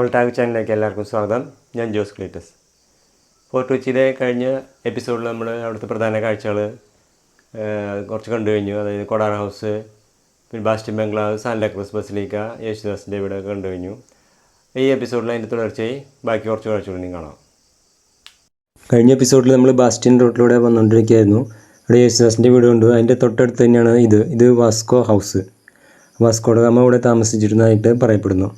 Travel tag ചാനലിലേക്ക് എല്ലാവർക്കും സ്വാഗതം. ഞാൻ ജോസ് ക്ലീറ്റസ്. ഫോർട്ട് കൊച്ചിയിലെ കഴിഞ്ഞ എപ്പിസോഡിൽ നമ്മൾ അവിടുത്തെ പ്രധാന കാഴ്ചകൾ കുറച്ച് കണ്ടു കഴിഞ്ഞു. അതായത് കൊടാർ ഹൗസ്, പിന്നെ ബാസ്റ്റിൻ ബംഗ്ലാവ്, സാന്റാക്രൂസ് ബസിലിക്ക, യേശുദാസിൻ്റെ വീട് കണ്ടു കഴിഞ്ഞു. ഈ എപ്പിസോഡിൽ അതിൻ്റെ തുടർച്ചയായി ബാക്കി കുറച്ച് കാഴ്ചകളും കാണാം. കഴിഞ്ഞ എപ്പിസോഡിൽ നമ്മൾ ബാസ്റ്റിൻ റോഡിലൂടെ വന്നുകൊണ്ടിരിക്കുകയായിരുന്നു. അവിടെ യേശുദാസിൻ്റെ വീട് കണ്ടു. അതിൻ്റെ തൊട്ടടുത്ത് തന്നെയാണ് ഇത് വാസ്കോ ഹൗസ്. വാസ്കോഡ ഗാമ ഇവിടെ താമസിച്ചിരുന്നതായിട്ട് പറയപ്പെടുന്നു.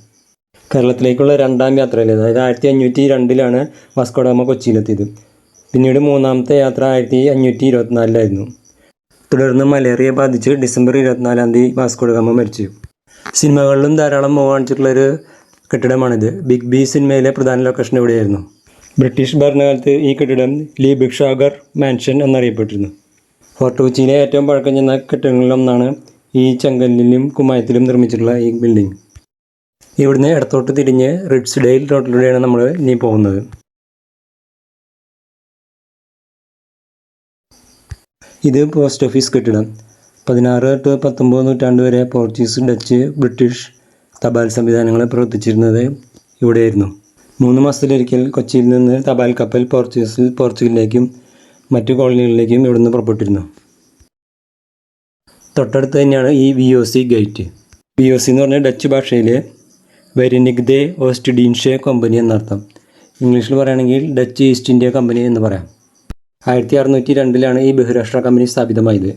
കേരളത്തിലേക്കുള്ള രണ്ടാം യാത്രയിൽ, അതായത് 1502 വാസ്കോഡ ഗാമ കൊച്ചിയിലെത്തിയത്. പിന്നീട് മൂന്നാമത്തെ യാത്ര 1524 തുടർന്ന് മലേറിയ ബാധിച്ച് ഡിസംബർ 24 വാസ്കോഡ ഗാമ മരിച്ചു. സിനിമകളിലും ധാരാളം മുഖം കാണിച്ചിട്ടുള്ളൊരു കെട്ടിടമാണിത്. ബിഗ് ബി സിനിമയിലെ പ്രധാന ലൊക്കേഷൻ ഇവിടെയായിരുന്നു. ബ്രിട്ടീഷ് ഭരണകാലത്ത് ഈ കെട്ടിടം ലീ ഭിക്ഷാഗർ മാൻഷൻ എന്നറിയപ്പെട്ടിരുന്നു. ഫോർട്ട് കൊച്ചിയിലെ ഏറ്റവും പഴക്കം ചെന്ന കെട്ടിടങ്ങളിലൊന്നാണ് ഈ ചെങ്കല്ലിലും കുമ്മായത്തിലും നിർമ്മിച്ചിട്ടുള്ള ഈ ബിൽഡിംഗ്. ഇവിടുന്ന് ഇടത്തോട്ട് തിരിഞ്ഞ് റിഡ്സ്ഡെയിൽ റോഡിലൂടെയാണ് നമ്മൾ ഇനി പോകുന്നത്. ഇത് പോസ്റ്റ് ഓഫീസ് കെട്ടിടം. 16 to 19 നൂറ്റാണ്ട് വരെ പോർച്ചുഗീസ്, ഡച്ച്, ബ്രിട്ടീഷ് തപാൽ സംവിധാനങ്ങൾ പ്രവർത്തിച്ചിരുന്നത് ഇവിടെയായിരുന്നു. 3 മാസത്തിലൊരിക്കൽ കൊച്ചിയിൽ നിന്ന് തപാൽ കപ്പൽ പോർച്ചുഗലിലേക്കും മറ്റു കോളനികളിലേക്കും ഇവിടുന്ന് പുറപ്പെട്ടിരുന്നു. തൊട്ടടുത്ത് തന്നെയാണ് ഈ VOC ഗേറ്റ്. VOC എന്ന് പറഞ്ഞാൽ ഡച്ച് ഭാഷയിൽ വെരിനിഗ്ദെ ഓസ്റ്റ്ഡീൻഷെ കമ്പനി എന്നർത്ഥം. ഇംഗ്ലീഷിൽ പറയുകയാണെങ്കിൽ ഡച്ച് ഈസ്റ്റ് ഇന്ത്യ കമ്പനി എന്ന് പറയാം. 1602 ഈ ബഹുരാഷ്ട്ര കമ്പനി സ്ഥാപിതമായത്.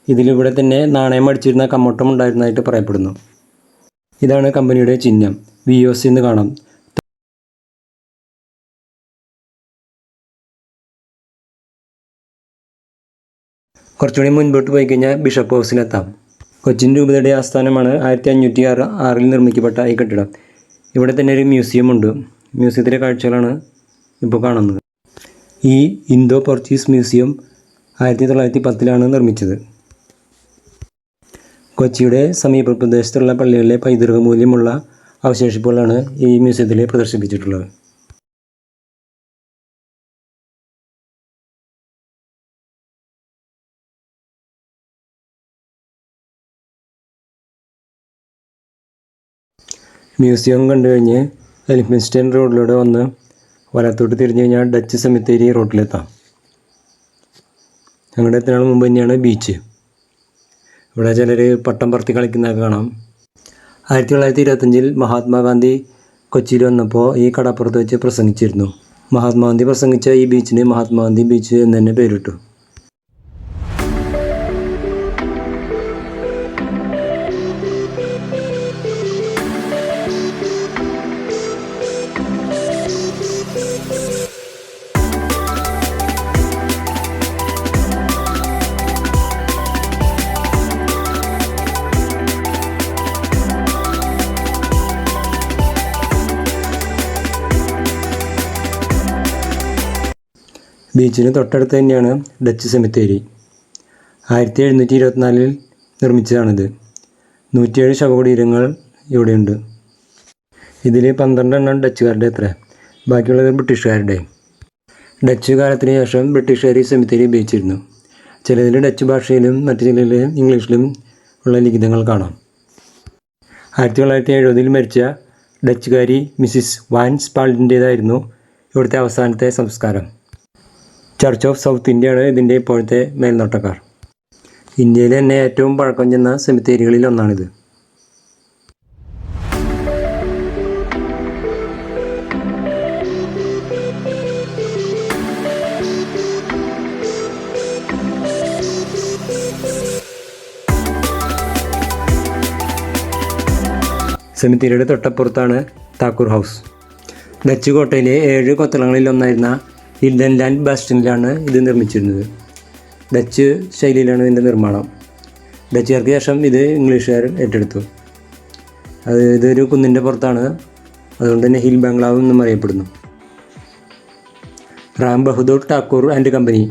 ഇതിലിവിടെ തന്നെ നാണയം അടിച്ചിരുന്ന കമ്മോട്ടം ഉണ്ടായിരുന്നതായിട്ട് പറയപ്പെടുന്നു. ഇതാണ് കമ്പനിയുടെ ചിഹ്നം. VOC എന്ന് കാണാം. കുറച്ചുകൂടി മുൻപോട്ട് പോയി കഴിഞ്ഞാൽ ബിഷപ്പ് ഹൗസിലെത്താം. കൊച്ചിൻ രൂപതയുടെ ആസ്ഥാനമാണ് 1506 നിർമ്മിക്കപ്പെട്ട ഈ കെട്ടിടം. ഇവിടെ തന്നെ ഒരു മ്യൂസിയം ഉണ്ട്. മ്യൂസിയത്തിലെ കാഴ്ചകളാണ് ഇപ്പോൾ കാണുന്നത്. ഈ ഇന്തോ പോർച്ചുഗീസ് മ്യൂസിയം 1910 നിർമ്മിച്ചത്. കൊച്ചിയുടെ സമീപ പ്രദേശത്തുള്ള പള്ളികളിലെ പൈതൃക മൂല്യമുള്ള അവശേഷിപ്പുകളാണ് ഈ മ്യൂസിയത്തിൽ പ്രദർശിപ്പിച്ചിട്ടുള്ളത്. മ്യൂസിയം കണ്ടു കഴിഞ്ഞ് എലിഫൻസ്റ്റൈൻ റോഡിലൂടെ വന്ന് വലത്തോട്ട് തിരിഞ്ഞു കഴിഞ്ഞാൽ ഡച്ച് സെമിത്തേരി റോഡിലെത്താം. ഞങ്ങളുടെ എത്തുന്നതിന് മുമ്പ് തന്നെയാണ് ബീച്ച്. ഇവിടെ ചിലർ പട്ടം പറത്തി കളിക്കുന്നതൊക്കെ കാണാം. 1925 മഹാത്മാഗാന്ധി കൊച്ചിയിൽ വന്നപ്പോൾ ഈ കടപ്പുറത്ത് വെച്ച് പ്രസംഗിച്ചിരുന്നു. മഹാത്മാഗാന്ധി പ്രസംഗിച്ച ഈ ബീച്ചിന് മഹാത്മാഗാന്ധി ബീച്ച് എന്ന് തന്നെ പേരിട്ടു. ബീച്ചിന് തൊട്ടടുത്ത് തന്നെയാണ് ഡച്ച് സെമിത്തേരി. 1724 നിർമ്മിച്ചതാണിത്. 107 ശവകുടീരങ്ങൾ ഇവിടെയുണ്ട്. ഇതിൽ 12 ഡച്ചുകാരുടെ അത്ര, ബാക്കിയുള്ളത് ബ്രിട്ടീഷുകാരുടെ. ഡച്ച് കാലത്തിന് ശേഷം ബ്രിട്ടീഷുകാർ ഈ സെമിത്തേരി ഉപയോഗിച്ചിരുന്നു. ചിലതിൽ ഡച്ച് ഭാഷയിലും മറ്റു ചിലതിൽ ഇംഗ്ലീഷിലും ഉള്ള ലിഖിതങ്ങൾ കാണാം. 1970 മരിച്ച ഡച്ചുകാരി മിസ്സിസ് വാൻ സ്പാൾഡിൻ്റേതായിരുന്നു ഇവിടുത്തെ അവസാനത്തെ സംസ്കാരം. ചർച്ച് ഓഫ് സൗത്ത് ഇന്ത്യയാണ് ഇതിൻ്റെ ഇപ്പോഴത്തെ മേൽനോട്ടക്കാർ. ഇന്ത്യയിലെ തന്നെ ഏറ്റവും പഴക്കം ചെന്ന സെമിത്തേരികളിൽ ഒന്നാണിത്. സെമിത്തേരിയുടെ തൊട്ടപ്പുറത്താണ് Thakur house. Dutch കോട്ടയിലെ 7 കൊത്തളങ്ങളിൽ ഒന്നായിരുന്ന Hindon land ബാസ്റ്റിനിലാണ് ഇത് നിർമ്മിച്ചിരുന്നത്. ഡച്ച് ശൈലിയിലാണ് ഇതിൻ്റെ നിർമ്മാണം. ഡച്ചുകാർക്ക് ശേഷം ഇത് ഇംഗ്ലീഷുകാർ ഏറ്റെടുത്തു. ഇതൊരു കുന്നിൻ്റെ പുറത്താണ്, അതുകൊണ്ട് തന്നെ ഹിൽ ബംഗ്ലാവ് എന്നും അറിയപ്പെടുന്നു. റാം ബഹദൂർ ടാക്കൂർ ആൻഡ് കമ്പനി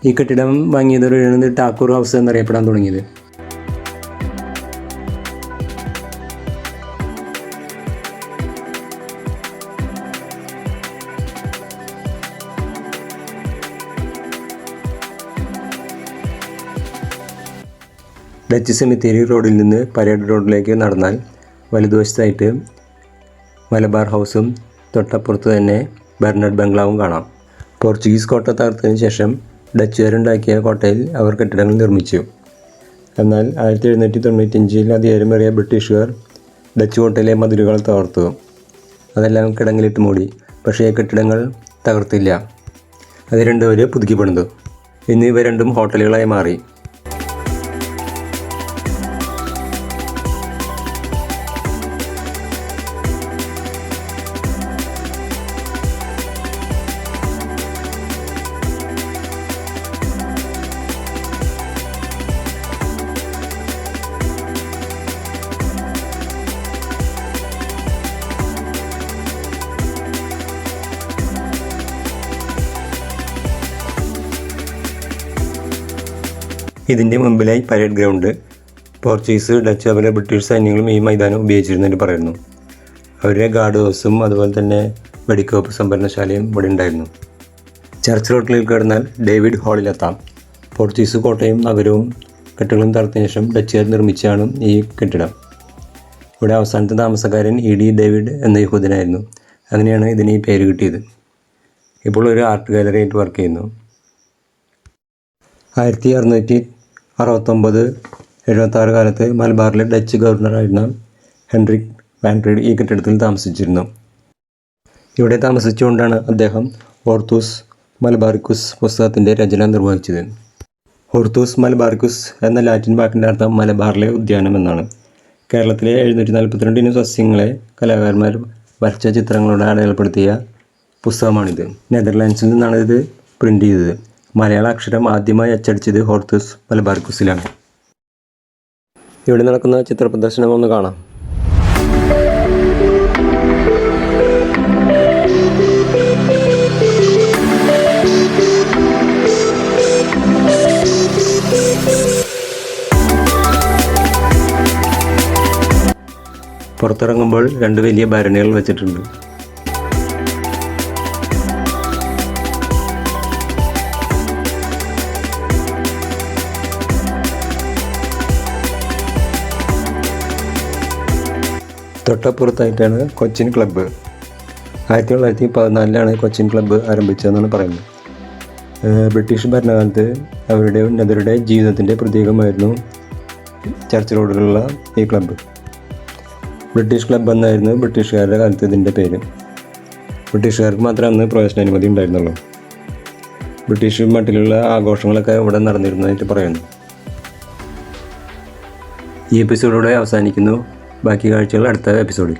ഈ കെട്ടിടം വാങ്ങിയതോടെയാണ് ടാക്കൂർ ഹൗസ് എന്നറിയപ്പെടാൻ തുടങ്ങിയത്. ഡച്ച് സെമിത്തേരി റോഡിൽ നിന്ന് പരേഡ് റോഡിലേക്ക് നടന്നാൽ വലതുവശത്തായിട്ട് മലബാർ ഹൗസും തൊട്ടപ്പുറത്ത് തന്നെ ബെർണഡ് ബംഗ്ലാവും കാണാം. പോർച്ചുഗീസ് കോട്ട തകർത്തതിന് ശേഷം ഡച്ചുകാരുണ്ടാക്കിയ കോട്ടയിൽ അവർ കെട്ടിടങ്ങൾ നിർമ്മിച്ചു. എന്നാൽ 1795 അധികാരമേറിയ ബ്രിട്ടീഷുകാർ ഡച്ച് കോട്ടയിലെ മതിലുകൾ തകർത്തു. അതെല്ലാം കിടങ്ങിലിട്ട് മൂടി. പക്ഷേ കെട്ടിടങ്ങൾ തകർത്തില്ല. അത് രണ്ടുപേര് പുതുക്കി പണിതു. ഇന്ന് ഇവ രണ്ടും ഹോട്ടലുകളായി മാറി. ഇതിൻ്റെ മുമ്പിലായി പരേഡ് ഗ്രൗണ്ട്. പോർച്ചുഗീസ്, ഡച്ച്, അതുപോലെ ബ്രിട്ടീഷ് സൈന്യങ്ങളും ഈ മൈതാനം ഉപയോഗിച്ചിരുന്നതായിട്ട് പറയുന്നു. അവരുടെ ഗാർഡ് ഹൗസും അതുപോലെ തന്നെ വെടിക്കോപ്പ് സംഭരണശാലയും ഇവിടെ ഉണ്ടായിരുന്നു. ചർച്ച് റോട്ടിൽ കിടന്നാൽ ഡേവിഡ് ഹാളിലെത്താം. പോർച്ചുഗീസ് കോട്ടയും നഗരവും കെട്ടുകളും തകർത്തതിനു ശേഷം ഡച്ചുകാർ നിർമ്മിച്ചാണ് ഈ കെട്ടിടം. ഇവിടെ അവസാനത്തെ താമസക്കാരൻ E.D. ഡേവിഡ് എന്ന യഹൂദനായിരുന്നു. അങ്ങനെയാണ് ഇതിന് ഈ പേര് കിട്ടിയത്. ഇപ്പോൾ ഒരു ആർട്ട് ഗാലറി ആയിട്ട് വർക്ക് ചെയ്യുന്നു. 1669-76 കാലത്ത് മലബാറിലെ ഡച്ച് ഗവർണറായിരുന്ന ഹെൻറിക് വാൻ റീഡ് ഈ കെട്ടിടത്തിൽ താമസിച്ചിരുന്നു. ഇവിടെ താമസിച്ചുകൊണ്ടാണ് അദ്ദേഹം ഓർത്തൂസ് മലബാറിക്കുസ് പുസ്തകത്തിൻ്റെ രചന നിർവഹിച്ചത്. ഓർത്തൂസ് മലബാറിക്കുസ് എന്ന ലാറ്റിൻ വാക്കിൻ്റെ അർത്ഥം മലബാറിലെ ഉദ്യാനം എന്നാണ്. കേരളത്തിലെ 742 ഇനം സസ്യങ്ങളെ കലാകാരന്മാർ വരച്ച ചിത്രങ്ങളോടെ അടയാളപ്പെടുത്തിയ പുസ്തകമാണിത്. നെതർലാൻഡ്സിൽ നിന്നാണ് ഇത് പ്രിൻ്റ് ചെയ്തത്. മലയാള അക്ഷരം ആദ്യമായി അച്ചടിച്ചത് ഓർത്തൂസ് മലബാറിക്കുസിലാണ്. ഇവിടെ നടക്കുന്ന ചിത്ര പ്രദർശനം ഒന്ന് കാണാം. പുറത്തിറങ്ങുമ്പോൾ 2 വലിയ ഭരണികൾ വെച്ചിട്ടുണ്ട്. തൊട്ടപ്പുറത്തായിട്ടാണ് കൊച്ചിൻ ക്ലബ്ബ്. 1914 കൊച്ചിൻ ക്ലബ്ബ് ആരംഭിച്ചതെന്നാണ് പറയുന്നത്. ബ്രിട്ടീഷ് ഭരണകാലത്ത് അവരുടെ ഉന്നതരുടെ ജീവിതത്തിൻ്റെ പ്രതീകമായിരുന്നു ചർച്ച് റോഡിലുള്ള ഈ ക്ലബ്ബ്. ബ്രിട്ടീഷ് ക്ലബ്ബ് എന്നായിരുന്നു ബ്രിട്ടീഷുകാരുടെ കാലത്ത് ഇതിൻ്റെ പേര്. ബ്രിട്ടീഷുകാർക്ക് മാത്രമേ അന്ന് പ്രവേശനാനുമതി ഉണ്ടായിരുന്നുള്ളൂ. ബ്രിട്ടീഷ് മട്ടിലുള്ള ആഘോഷങ്ങളൊക്കെ ഇവിടെ നടന്നിരുന്നതായിട്ട് പറയുന്നു. ഈ എപ്പിസോഡിലൂടെ അവസാനിക്കുന്നു. ബാക്കി കാഴ്ചകൾ അടുത്ത എപ്പിസോഡിൽ.